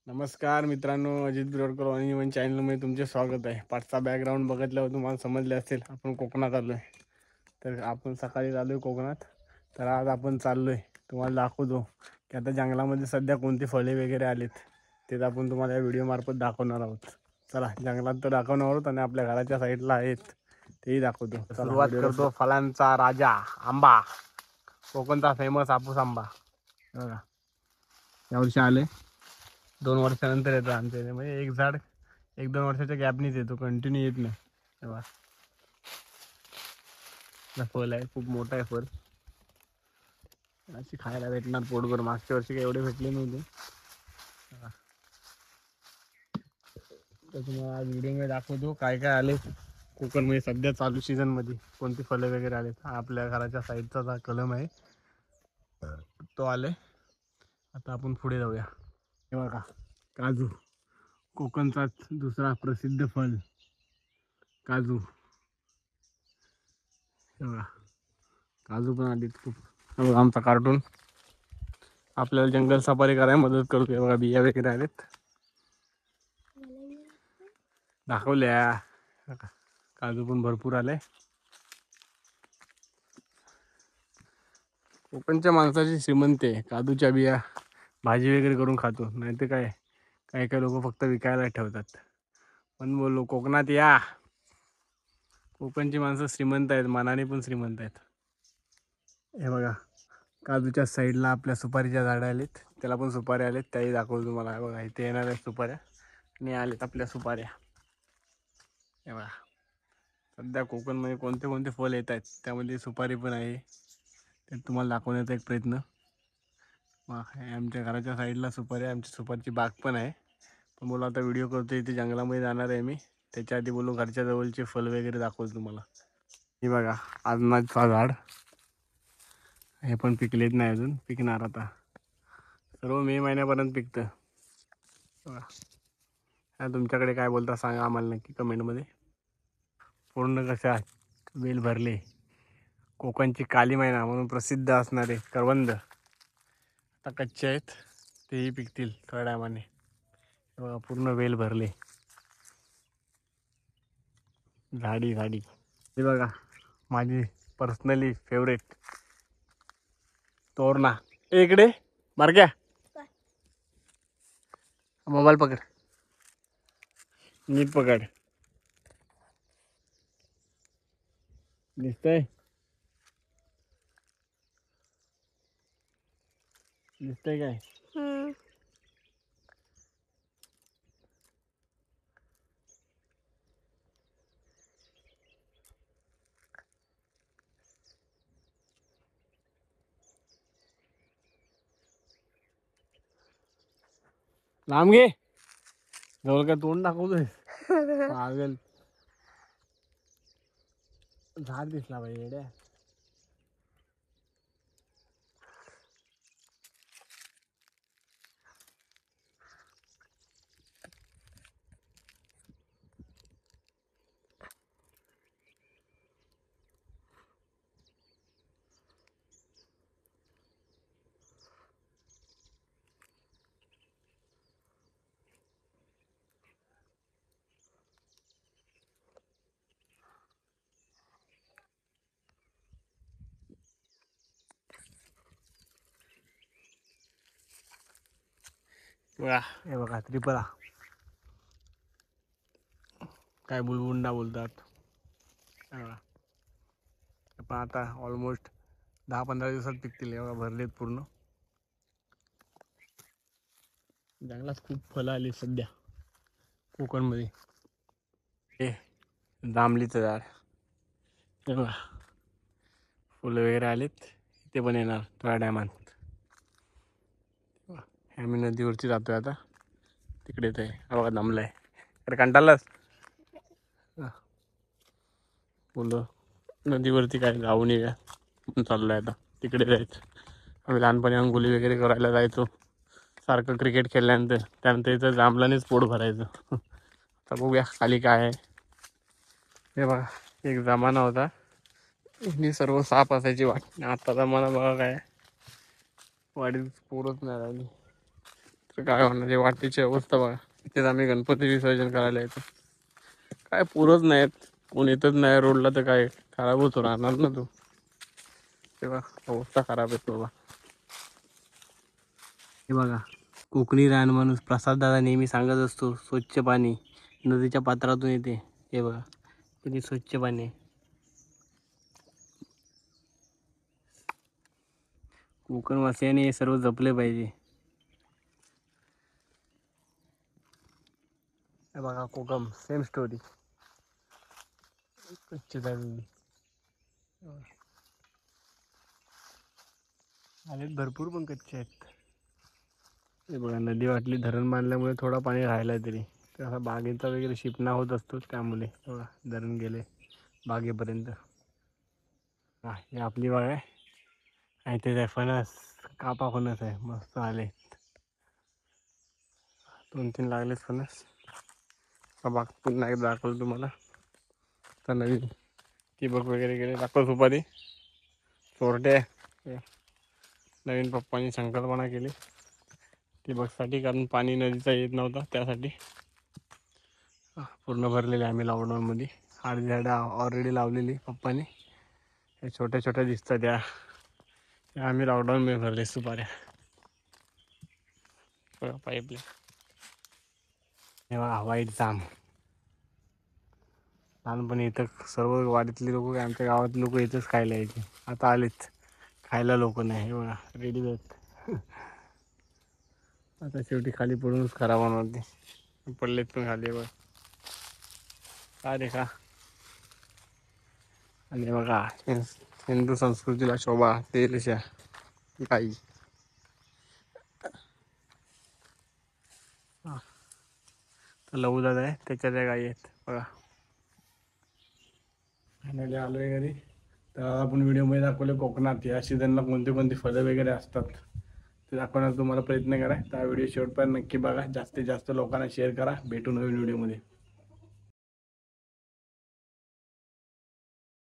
नमस्कार मित्रांनो, अजित बिरोडकर वाणी चॅनलमध्ये तुमचे स्वागत आहे. पाठचा बॅकग्राऊंड बघितल्यावर तुम्हाला समजले असेल आपण कोकणात आलो आहे. तर आपण सकाळी आलो आहे कोकणात. तर आज आपण चाललो आहे, तुम्हाला दाखवतो की आता जंगलामध्ये सध्या कोणती फळे वगैरे आलीत. तेच आपण तुम्हाला या व्हिडिओमार्फत दाखवणार आहोत. चला, जंगलात तर दाखवणार आहोत आणि आपल्या घराच्या साईडला आहेत तेही दाखवतो. सुरुवात करतो फळांचा राजा आंबा, कोकणचा फेमस हापूस आंबा. बघा, यावर्षी आले 2 वर्षानंतर येतो आमच्या इथे. म्हणजे एक झाड 1-2 वर्षाच्या गॅपनीच येतो, कंटिन्यू येत नाही. तेव्हा फळ आहे, खूप मोठा आहे फळ. अशी खायला भेटणार पोटभर. मागच्या वर्षी काही एवढे भेटले नव्हते. तर तुम्हाला आज व्हिडिओमध्ये दाखवतो काय काय आले कोकणमध्ये सध्या चालू सीझनमध्ये, कोणती फळे वगैरे आलेत. हा आपल्या घराच्या साईडचा जो कलम आहे तो आले. आता आपण पुढे जाऊया. हे बघा, काजू, कोकणचाच दुसरा प्रसिद्ध फळ काजू. बघा, काजू पण आलीत खूप. बघा आमचा कार्टून आपल्याला जंगल सफारी करायला मदत करतोय. बघा, बिया वगैरे आलेत, दाखवल्या. काजू पण भरपूर आले. कोकणच्या माणसाची श्रीमंती आहे. काजूच्या बिया भाजी वगैरे करून खातो, नाही तर काय काही काही लोक फक्त विकायला ठेवतात. पण बोललो कोकणात या, कोकणची माणसं श्रीमंत आहेत, मनाने पण श्रीमंत आहेत. हे बघा, काजूच्या साईडला आपल्या सुपारीच्या झाडं आलीत, त्याला पण सुपाऱ्या आलेत, त्याही दाखवतो तुम्हाला. बघा, इथे येणार आहेत सुपाऱ्या आणि आलेत आपल्या सुपाऱ्या. हे बघा, सध्या कोकणमध्ये कोणते कोणते फळ येत आहेत त्यामध्ये सुपारी पण आहे. ते तुम्हाला दाखवण्याचा एक प्रयत्न. आमच्या घराच्या साईडला सुपारी, आमची सुपारीची बाग पण आहे. पण बोला आता व्हिडिओ करतो, इथे जंगलामध्ये जाणार आहे मी. त्याच्या आधी बोलू घरच्या जवळचे फळ वगैरे दाखवतो तुम्हाला. हे बघा, अजनाचं झाड, हे पण पिकलेत नाही अजून, पिकणार आता. सर्व मे महिन्यापर्यंत पिकतं. तुमच्याकडे काय बोलता सांगा आम्हाला नक्की कमेंटमध्ये. पूर्ण कशा वेल भरले. कोकणची काली मैना म्हणून प्रसिद्ध असणारे करवंद आता कच्चे आहेत, तेही पिकतील थोड्या टायमाने. बघा, पूर्ण वेल भरले, झाडी झाडी. हे बघा, माझी पर्सनली फेवरेट तोरणा. इकडे बारक्या, मोबाईल पकड, नीट पकड. दिसतंय दिसतंय काय? लांब घे, जवळ काय तोंड दाखवतोय पागल. झाड दिसला पाहिजे रे. बघा, हे बघा त्रिफळा, काय बुलबुंडा बोलतात. पण आता ऑलमोस्ट 10-15 दिवसात पिकतील. हे बघा, भरलेत पूर्ण. जंगलात खूप फळं आली सध्या कोकणमध्ये. हे जांभळीचं झाड, हे बघा, फुलं वगैरे आलीत. इथे पण येणार थोड्या टायमात. आम्ही नदीवरती जातोय आता, तिकडे ते बघा दमलाय. अरे कंटाळलास? फुलं नदीवरती काय जाऊन येऊया चाललोय आता, तिकडे जायचं. आम्ही लहानपणी अंघोळी वगैरे करायला जायचो सारखं क्रिकेट खेळल्यानंतर. त्यानंतर इथं जांभळानेच पोट भरायचं. आता बघूया खाली काय आहे. हे बघा, एक जमाना होता, ही सर्व साप असायची वाट. आता जमाना बघा काय, वाडीत पोरच नाही राहिली. तर काय होणार आहे वाटेची अवस्था बघा. इथेच आम्ही गणपती विसर्जन करायला येतो. काय पुरच नाहीत, कोण येतच नाही रोडला, तर काय खराब होतो राहणार ना तू. तेव्हा अवस्था खराब आहे बाबा. हे बघा कोकणी रानमाणूस प्रसाद दादा नेहमी सांगत असतो स्वच्छ पाणी नदीच्या पात्रातून येते. हे बघा किती स्वच्छ पाणी आहे. कोकणवासियांनी हे सर्व जपले पाहिजे. हे बघा कोकम सेम स्टोरी. कच्चे झालेली आलेत भरपूर पण कच्चे आहेत. हे बघा नदी वाटली, धरण बांधल्यामुळे थोडा पाणी राहिला तरी तसा बागेचा वगैरे शिपणा होत असतो, त्यामुळे बघा धरण गेले बागेपर्यंत. ही आपली बाग आहे आणि ते फणस कापा फणस आहे मस्त आले. 2-3 लागलेच फणस. बाग पुन्हा एकदा दाखवलं तुम्हाला. तर नवीन ठिबक वगैरे गेले दाखव सुपारी चोरटे. नवीन पप्पांनी संकल्पना केली ठिबकसाठी, कारण पाणी नदीचा येत नव्हता त्यासाठी. पूर्ण भरलेले आम्ही लॉकडाऊनमध्ये. अर्धी झाडं ऑलरेडी लावलेली पप्पानी. हे छोट्या छोट्या दिसतात त्या आम्ही लॉकडाऊनमध्ये भरले सुपाऱ्या. पाईपलाईन हे बघा व्हाईट जाम. लहानपणी इथं सर्व वाडीतले लोक, आमच्या गावातले लोक इथंच खायला यायचे. आता आलेच खायला लोक नाही. हे बघा रेडी आहेत. आता शेवटी खाली पडूनच खराब होणार ते. पडलेत पण खाली बघ का रे का. आणि बघा हिंदू संस्कृतीला शोभा तेलशा गाई. तर लहू दादा आहे त्याच्या त्या गाई आहेत बघा. फायनली आलो आहे घरी. तर आपण व्हिडिओमध्ये दाखवले कोकणात या सीझनला कोणते कोणते फळं वगैरे असतात ते दाखवण्याचा तुम्हाला प्रयत्न करा. तर हा व्हिडिओ शेवटपर्यंत नक्की बघा. जास्तीत जास्त लोकांना शेअर करा. भेटू नवीन व्हिडिओमध्ये.